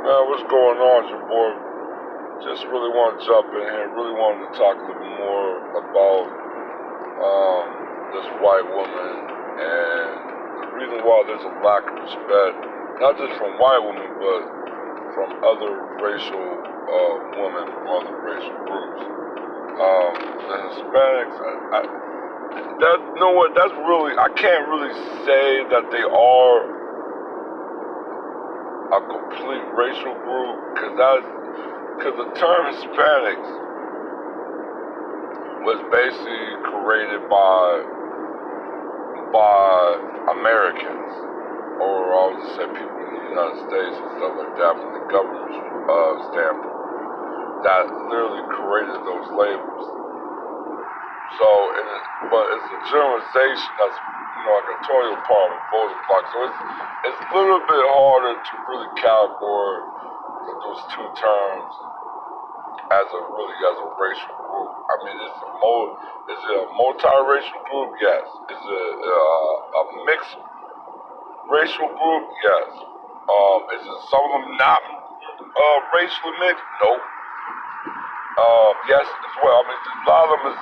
Man, what's going on, your boy? Just really want to jump in here. Really wanted to talk a little more about this white woman and the reason why there's a lack of respect, not just from white women, but from other racial women, from other racial groups. The Hispanics, you know what? That's really, I can't really say that they are a complete racial group because the term Hispanics was basically created by Americans, or I would just say people in the United States and stuff like that, from the government standpoint, that literally created those labels. So, but it's a generalization that's, like a total part of voting block. So it's a little bit harder to really categorize those two terms as a racial group. I mean, is it a multiracial group? Yes. Is it a mixed racial group? Yes. Is it some of them not racially mixed? Nope. Yes, as well. I mean, a lot of them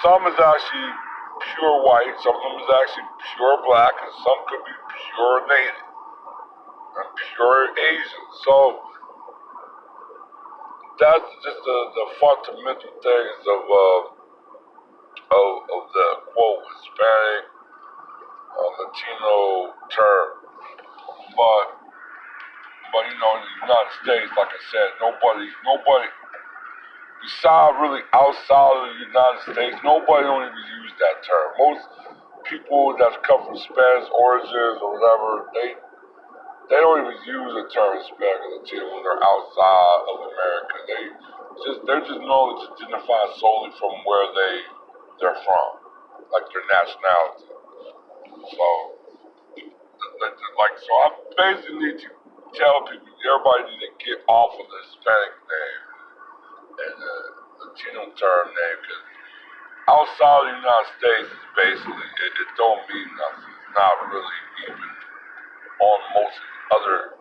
some is actually pure white, some of them is actually pure black, and some could be pure native and pure Asian. So that's just the fundamental things of the quote Hispanic Latino term. But in the United States, like I said, nobody besides really outside of the United States, nobody don't even use that term. Most people that come from Spanish origins or whatever, they don't even use the term Hispanic or Latino when they're outside of America. They're just known to identify solely from where they're from, like their nationality. So, so I basically need to tell people, everybody need to get off of the Hispanic name and the Latino term name, because outside of the United States, basically, it don't mean nothing. It's not really even on most other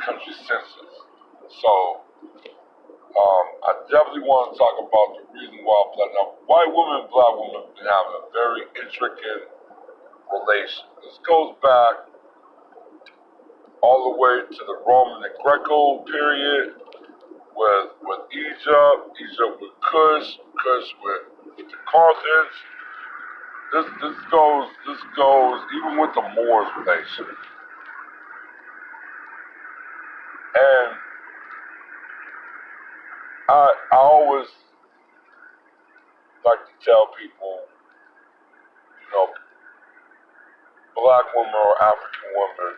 country census. So, I definitely want to talk about the reason why white women and black women have been having a very intricate relation. This goes back all the way to the Roman and Greco period, with Egypt with Kush with the Carthage. This goes even with the Moors relation. And I always like to tell people, black women or African women,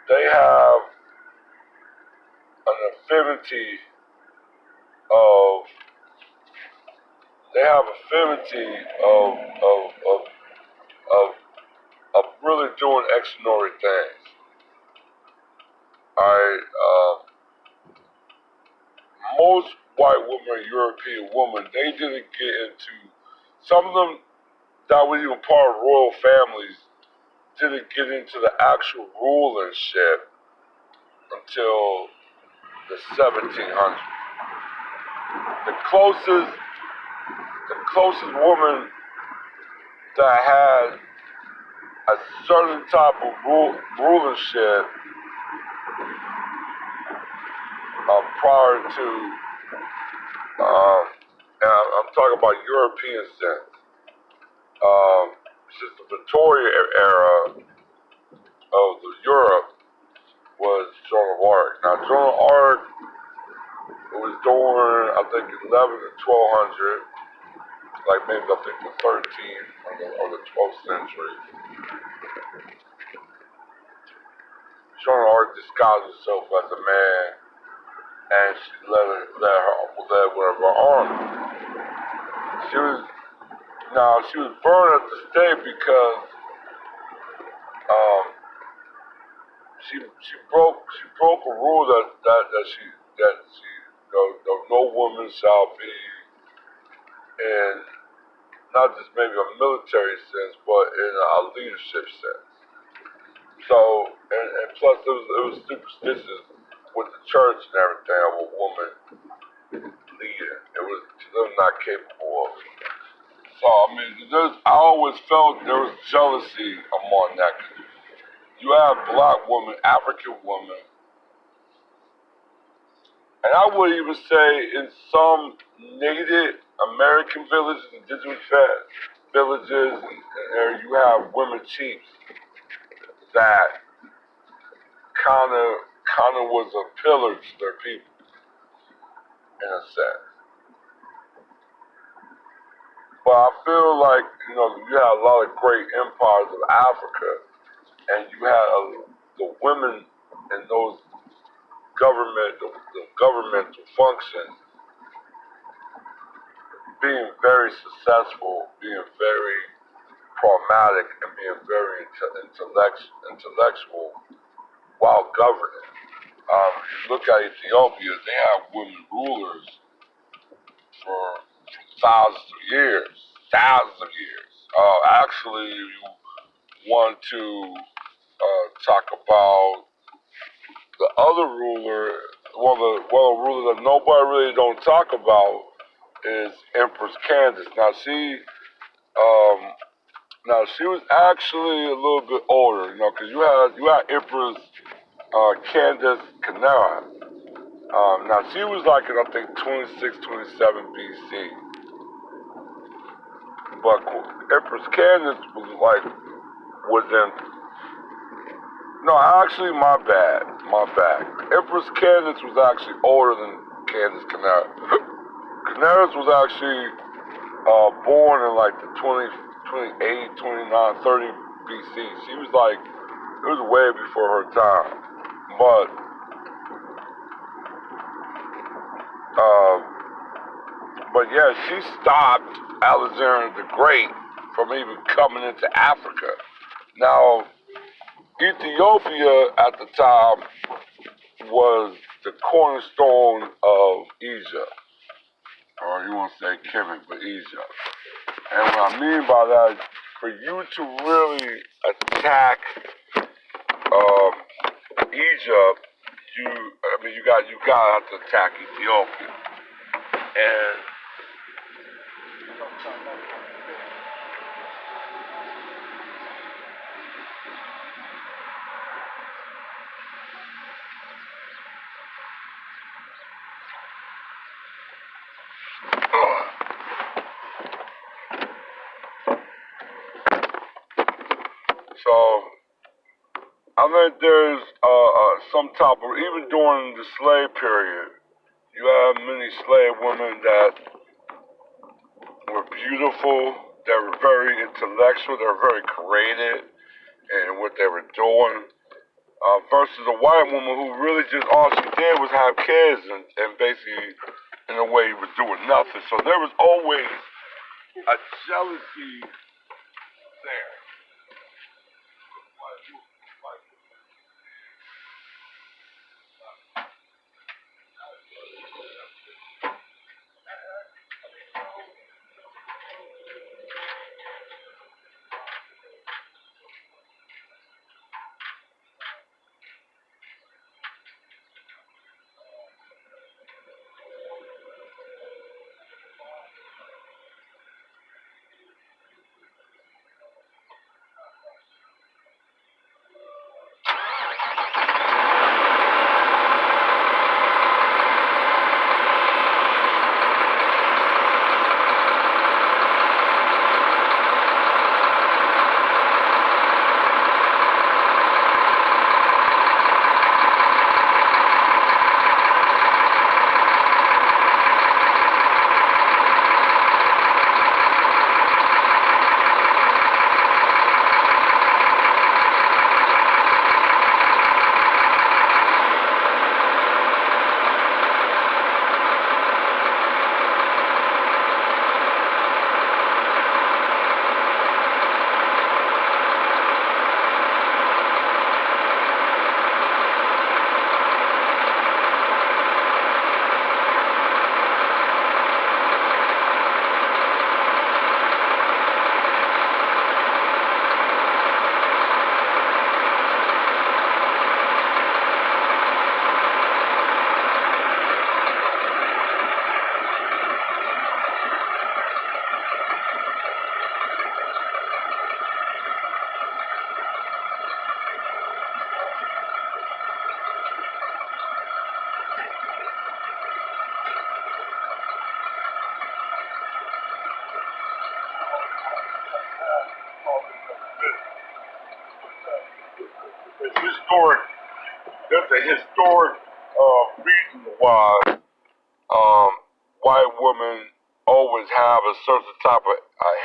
they have an affinity of really doing extraordinary things. Most white women, European women, they didn't get into, some of them that were even part of royal families didn't get into the actual rulership until the 1700s. The closest woman that had a certain type of rulership prior to, and I'm talking about European sense, since the Victoria era of Europe, was Joan of Arc. Now, Joan of Arc was during, I think, 11 to 1200, like maybe I think the 13th or the 12th century. Joan of Arc disguised herself as a man, and she led with her army. She was burned at the stake because she broke a rule that she no woman shall be in, not just maybe a military sense, but in a leadership sense. So, and plus it was superstitious with the church and everything of a woman leader. It was them not capable of it. So I mean, I always felt there was jealousy among that. You have black women, African women, and I would even say in some Native American villages, indigenous villages, and you have women chiefs that kind of was a pillar to their people in a sense. But I feel like you had a lot of great empires of Africa, and you had the women in those the governmental functions being very successful, being very pragmatic, and being very intellectual while governing. You look at Ethiopia; they have women rulers for thousands of years, thousands of years. Actually, you want to talk about the other ruler, well, a ruler that nobody really don't talk about is Empress Candace. Now she was actually a little bit older, because you had Empress Candace Canera. Now she was like in I think 26, 27 BC, but Empress Candace was in. No, actually, my bad. Empress Candace was actually older than Candace Canera. Canaris was actually born in like the 28, 29, 30 BC. She was like, it was way before her time. But, uh, but yeah, she stopped Alexander the Great from even coming into Africa. Now, Ethiopia at the time was the cornerstone of Egypt, or you want to say Kemet, but Egypt. And what I mean by that, for you to really attack Egypt, you gotta have to attack Ethiopia. And so I think there's some type of, even during the slave period, you have many slave women that were beautiful, they were very intellectual, they were very creative in what they were doing. Versus a white woman who really just all she did was have kids and basically, in a way, was doing nothing. So there was always a jealousy there. that's a historic reason why white women always have a certain type of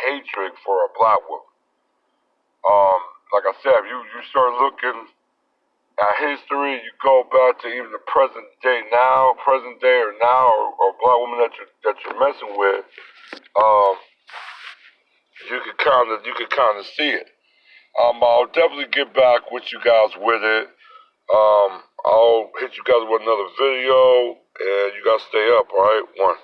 hatred for a black woman. Like I said, if you start looking at history, you go back to even the present day or now, or black woman that you're messing with, you can kind of see it. I'll definitely get back with you guys with it. I'll hit you guys with another video, and you guys stay up, alright? One.